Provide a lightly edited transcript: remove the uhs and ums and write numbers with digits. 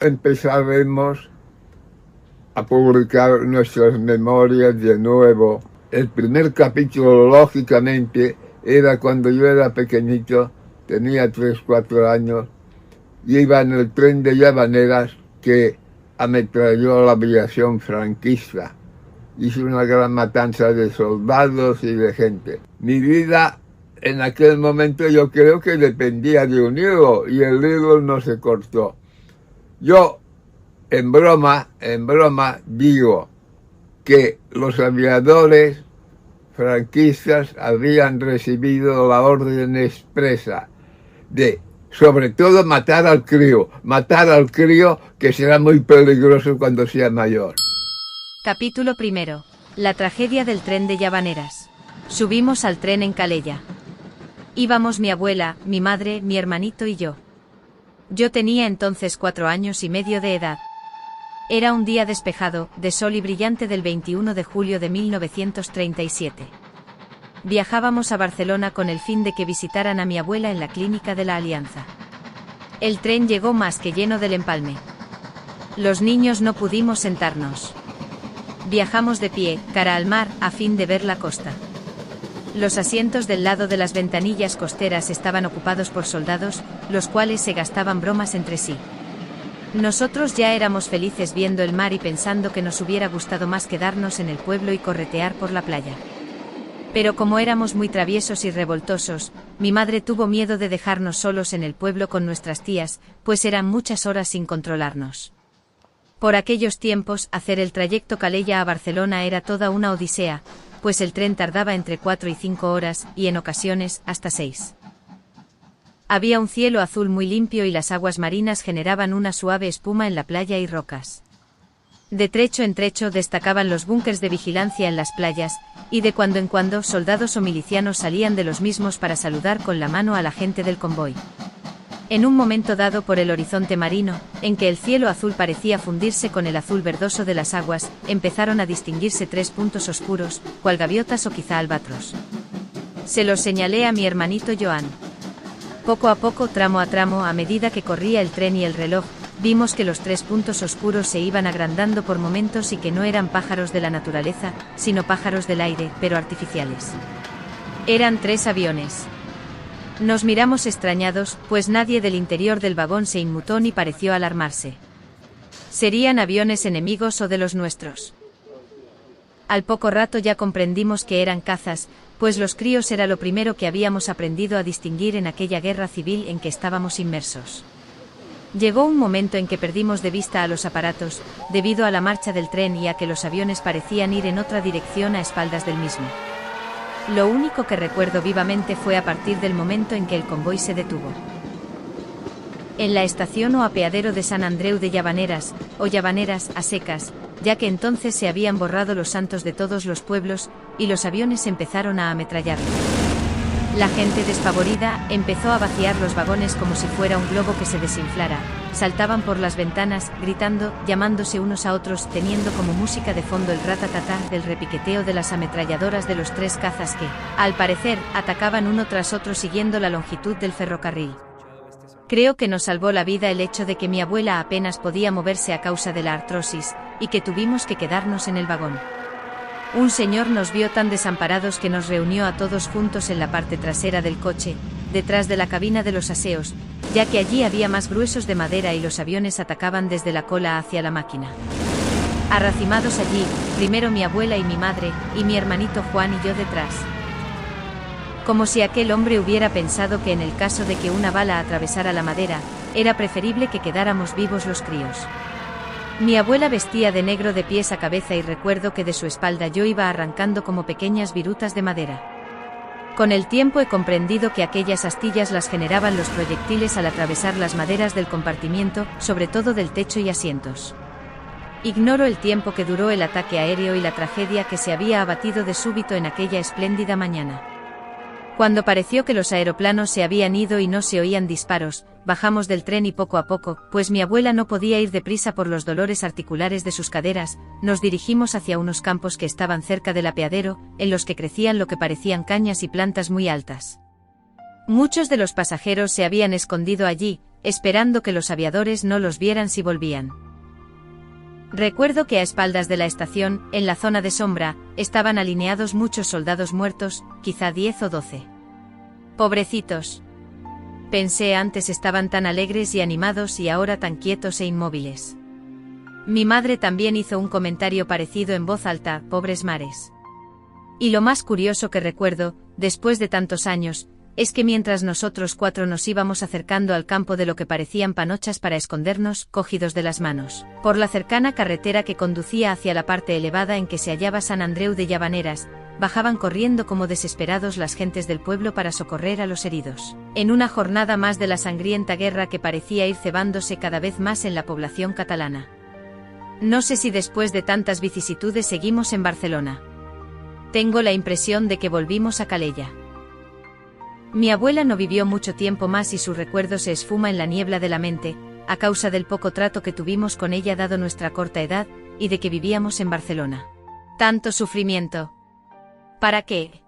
empezaremos a publicar nuestras memorias de nuevo. El primer capítulo, lógicamente, era cuando yo era pequeñito, tenía 3-4 años, y iba en el tren de Llavaneras que ametralló la aviación franquista. Hizo una gran matanza de soldados y de gente. Mi vida en aquel momento yo creo que dependía de un hilo, y el hilo no se cortó. Yo, en broma, digo que los aviadores franquistas habían recibido la orden expresa de, sobre todo, matar al crío, que será muy peligroso cuando sea mayor. Capítulo primero. La tragedia del tren de Llavaneras. Subimos al tren en Calella. Íbamos mi abuela, mi madre, mi hermanito y yo. Yo tenía entonces 4 años y medio de edad. Era un día despejado, de sol y brillante del 21 de julio de 1937. Viajábamos a Barcelona con el fin de que visitaran a mi abuela en la clínica de la Alianza. El tren llegó más que lleno del empalme. Los niños no pudimos sentarnos. Viajamos de pie, cara al mar, a fin de ver la costa. Los asientos del lado de las ventanillas costeras estaban ocupados por soldados, los cuales se gastaban bromas entre sí. Nosotros ya éramos felices viendo el mar y pensando que nos hubiera gustado más quedarnos en el pueblo y corretear por la playa. Pero como éramos muy traviesos y revoltosos, mi madre tuvo miedo de dejarnos solos en el pueblo con nuestras tías, pues eran muchas horas sin controlarnos. Por aquellos tiempos, hacer el trayecto Calella a Barcelona era toda una odisea, pues el tren tardaba entre 4 y 5 horas, y en ocasiones, hasta 6. Había un cielo azul muy limpio y las aguas marinas generaban una suave espuma en la playa y rocas. De trecho en trecho destacaban los búnkers de vigilancia en las playas, y de cuando en cuando soldados o milicianos salían de los mismos para saludar con la mano a la gente del convoy. En un momento dado por el horizonte marino, en que el cielo azul parecía fundirse con el azul verdoso de las aguas, empezaron a distinguirse 3 puntos oscuros, cual gaviotas o quizá albatros. Se los señalé a mi hermanito Joan. Poco a poco, tramo a tramo, a medida que corría el tren y el reloj, vimos que los 3 puntos oscuros se iban agrandando por momentos y que no eran pájaros de la naturaleza, sino pájaros del aire, pero artificiales. Eran 3 aviones. Nos miramos extrañados, pues nadie del interior del vagón se inmutó ni pareció alarmarse. ¿Serían aviones enemigos o de los nuestros? Al poco rato ya comprendimos que eran cazas, pues los críos era lo primero que habíamos aprendido a distinguir en aquella guerra civil en que estábamos inmersos. Llegó un momento en que perdimos de vista a los aparatos, debido a la marcha del tren y a que los aviones parecían ir en otra dirección a espaldas del mismo. Lo único que recuerdo vivamente fue a partir del momento en que el convoy se detuvo. En la estación o apeadero de Sant Andreu de Llavaneras, o Llavaneras a secas, ya que entonces se habían borrado los santos de todos los pueblos, y los aviones empezaron a ametrallarlo. La gente despavorida empezó a vaciar los vagones como si fuera un globo que se desinflara, saltaban por las ventanas, gritando, llamándose unos a otros, teniendo como música de fondo el ratatatá del repiqueteo de las ametralladoras de los 3 cazas que, al parecer, atacaban uno tras otro siguiendo la longitud del ferrocarril. Creo que nos salvó la vida el hecho de que mi abuela apenas podía moverse a causa de la artrosis, y que tuvimos que quedarnos en el vagón. Un señor nos vio tan desamparados que nos reunió a todos juntos en la parte trasera del coche, detrás de la cabina de los aseos, ya que allí había más gruesos de madera y los aviones atacaban desde la cola hacia la máquina. Arracimados allí, primero mi abuela y mi madre, y mi hermanito Juan y yo detrás. Como si aquel hombre hubiera pensado que en el caso de que una bala atravesara la madera, era preferible que quedáramos vivos los críos. Mi abuela vestía de negro de pies a cabeza y recuerdo que de su espalda yo iba arrancando como pequeñas virutas de madera. Con el tiempo he comprendido que aquellas astillas las generaban los proyectiles al atravesar las maderas del compartimiento, sobre todo del techo y asientos. Ignoro el tiempo que duró el ataque aéreo y la tragedia que se había abatido de súbito en aquella espléndida mañana. Cuando pareció que los aeroplanos se habían ido y no se oían disparos, bajamos del tren y poco a poco, pues mi abuela no podía ir deprisa por los dolores articulares de sus caderas, nos dirigimos hacia unos campos que estaban cerca del apeadero, en los que crecían lo que parecían cañas y plantas muy altas. Muchos de los pasajeros se habían escondido allí, esperando que los aviadores no los vieran si volvían. Recuerdo que a espaldas de la estación, en la zona de sombra, estaban alineados muchos soldados muertos, quizá 10 o 12. Pobrecitos. Pensé antes estaban tan alegres y animados y ahora tan quietos e inmóviles. Mi madre también hizo un comentario parecido en voz alta, pobres mares. Y lo más curioso que recuerdo, después de tantos años, es que mientras nosotros 4 nos íbamos acercando al campo de lo que parecían panochas para escondernos, cogidos de las manos, por la cercana carretera que conducía hacia la parte elevada en que se hallaba San Andreu de Llavaneras, bajaban corriendo como desesperados las gentes del pueblo para socorrer a los heridos, en una jornada más de la sangrienta guerra que parecía ir cebándose cada vez más en la población catalana. No sé si después de tantas vicisitudes seguimos en Barcelona. Tengo la impresión de que volvimos a Calella. Mi abuela no vivió mucho tiempo más y su recuerdo se esfuma en la niebla de la mente, a causa del poco trato que tuvimos con ella dado nuestra corta edad, y de que vivíamos en Barcelona. Tanto sufrimiento. ¿Para qué?